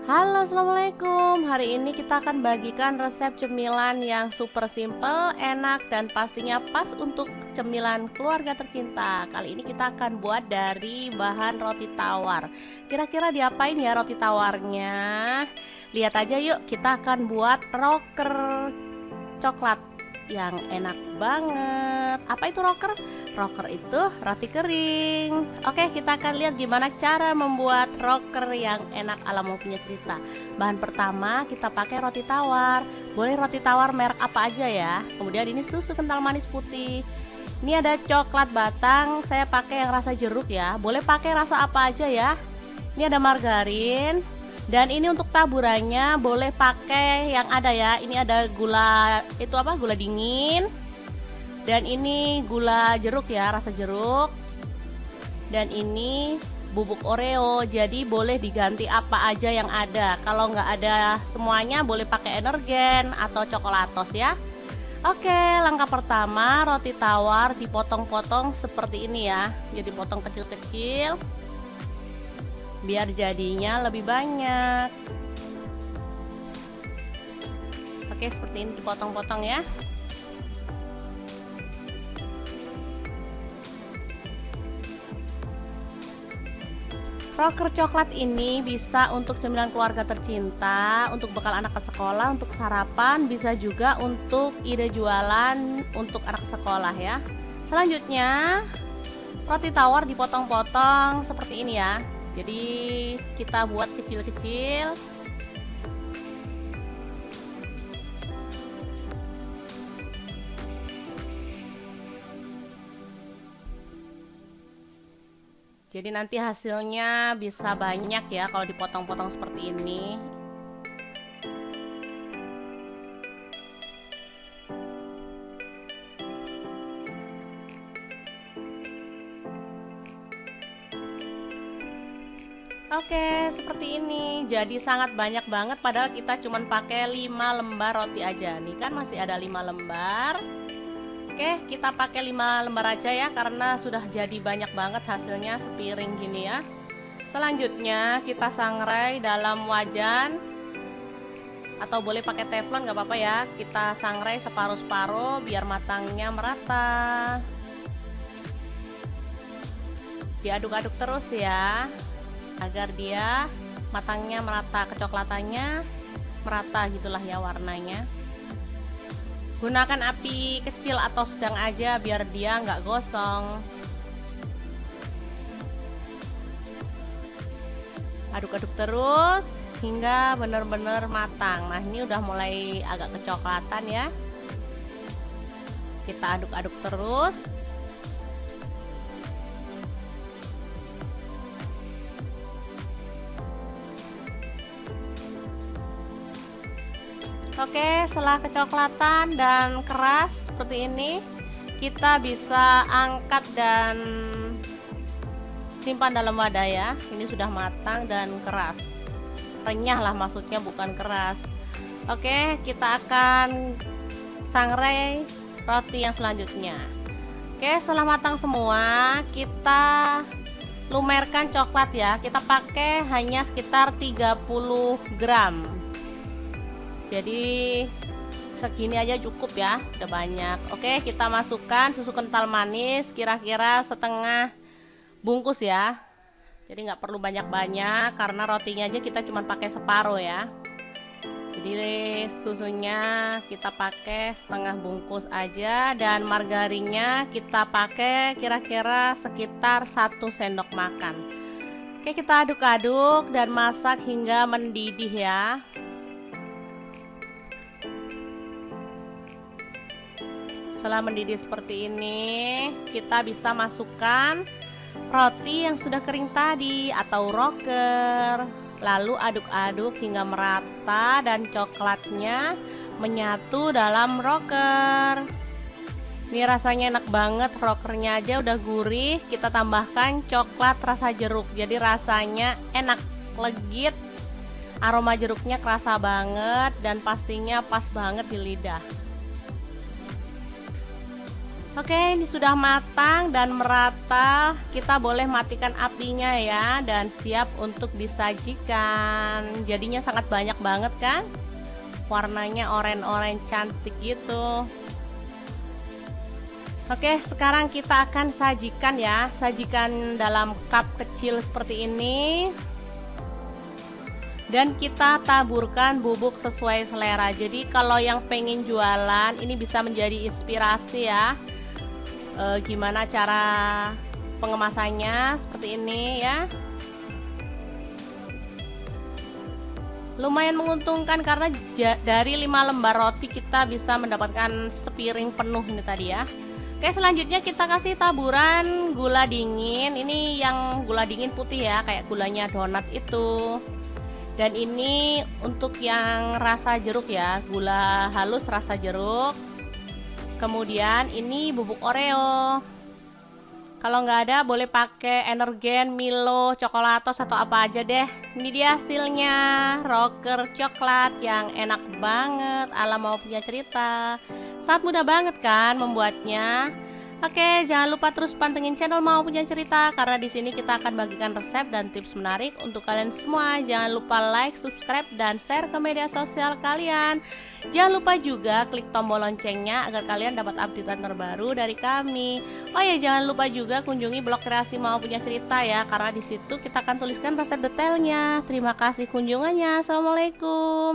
Halo, assalamualaikum. Hari ini kita akan bagikan resep cemilan yang super simple, enak, dan pastinya pas untuk cemilan keluarga tercinta. Kali ini kita akan buat dari bahan roti tawar. Kira-kira diapain ya roti tawarnya? Lihat aja yuk, kita akan buat rocker coklat yang enak banget. Apa itu rocker? Rocker itu roti kering. Oke, kita akan lihat gimana cara membuat rocker yang enak ala Mau Punya Cerita. Bahan pertama kita pakai roti tawar. Boleh roti tawar merek apa aja ya. Kemudian ini susu kental manis putih. Ini ada coklat batang, saya pakai yang rasa jeruk ya. Boleh pakai rasa apa aja ya. Ini ada margarin. Dan ini untuk taburannya boleh pakai yang ada ya. Ini ada gula, itu apa? Gula dingin. Dan ini gula jeruk ya, rasa jeruk. Dan ini bubuk Oreo. Jadi boleh diganti apa aja yang ada. Kalau nggak ada semuanya boleh pakai energen atau coklatos ya. Oke, langkah pertama roti tawar dipotong-potong seperti ini ya. Jadi potong kecil-kecil biar jadinya lebih banyak. Oke, seperti ini dipotong-potong ya. Rocker coklat ini bisa untuk cemilan keluarga tercinta, untuk bekal anak ke sekolah, untuk sarapan, bisa juga untuk ide jualan untuk anak sekolah ya. Selanjutnya, roti tawar dipotong-potong seperti ini ya. Jadi kita buat kecil-kecil. Jadi nanti hasilnya bisa banyak ya kalau dipotong-potong seperti ini. Oke, seperti ini. Jadi sangat banyak banget padahal kita cuma pakai 5 lembar roti aja. Nih kan masih ada 5 lembar. Oke, kita pakai 5 lembar aja ya karena sudah jadi banyak banget hasilnya sepiring gini ya. Selanjutnya kita sangrai dalam wajan atau boleh pakai teflon nggak apa-apa ya. Kita sangrai separuh-separuh biar matangnya merata. Diaduk-aduk terus ya agar dia matangnya merata, kecoklatannya merata gitulah ya warnanya. Gunakan api kecil atau sedang aja biar dia nggak gosong. Aduk-aduk terus hingga benar-benar matang. Nah, ini udah mulai agak kecoklatan ya. Kita aduk-aduk terus. Oke, setelah kecoklatan dan keras seperti ini, kita bisa angkat dan simpan dalam wadah ya. Ini sudah matang dan keras. Renyah lah maksudnya, bukan keras. Oke, kita akan sangrai roti yang selanjutnya. Oke, setelah matang semua, kita lumerkan coklat ya. Kita pakai hanya sekitar 30 gram. Jadi segini aja cukup ya, udah banyak. Oke, kita masukkan susu kental manis kira-kira setengah bungkus ya. Jadi nggak perlu banyak-banyak karena rotinya aja kita cuma pakai separuh ya. Jadi susunya kita pakai setengah bungkus aja dan margarinnya kita pakai kira-kira sekitar 1 sendok makan. Oke, kita aduk-aduk dan masak hingga mendidih ya. Setelah mendidih seperti ini, kita bisa masukkan roti yang sudah kering tadi atau rocker. Lalu aduk-aduk hingga merata dan coklatnya menyatu dalam rocker. Ini rasanya enak banget, rockernya aja udah gurih. Kita tambahkan coklat rasa jeruk. Jadi rasanya enak, legit. Aroma jeruknya kerasa banget dan pastinya pas banget di lidah. Oke, ini sudah matang dan merata. Kita boleh matikan apinya ya dan siap untuk disajikan. Jadinya sangat banyak banget kan? Warnanya oranye-oranye cantik gitu. Oke, sekarang kita akan sajikan ya. Sajikan dalam cup kecil seperti ini. Dan kita taburkan bubuk sesuai selera. Jadi kalau yang pengen jualan ini bisa menjadi inspirasi ya. Gimana cara pengemasannya seperti ini ya. Lumayan menguntungkan karena dari 5 lembar roti kita bisa mendapatkan sepiring penuh ini tadi ya. Oke, selanjutnya kita kasih taburan gula dingin. Ini yang gula dingin putih ya, kayak gulanya donat itu. Dan ini untuk yang rasa jeruk ya, gula halus rasa jeruk. Kemudian ini bubuk Oreo. Kalau nggak ada boleh pakai Energen, Milo, Coklatos atau apa aja deh. Ini dia hasilnya, rocker coklat yang enak banget ala mau punya cerita. Sangat mudah banget kan membuatnya. Oke, jangan lupa terus pantengin channel Mau Punya Cerita karena di sini kita akan bagikan resep dan tips menarik untuk kalian semua. Jangan lupa like, subscribe, dan share ke media sosial kalian. Jangan lupa juga klik tombol loncengnya agar kalian dapat updatean terbaru dari kami. Oh ya, jangan lupa juga kunjungi blog kreasi Mau Punya Cerita ya, karena di situ kita akan tuliskan resep detailnya. Terima kasih kunjungannya. Assalamualaikum.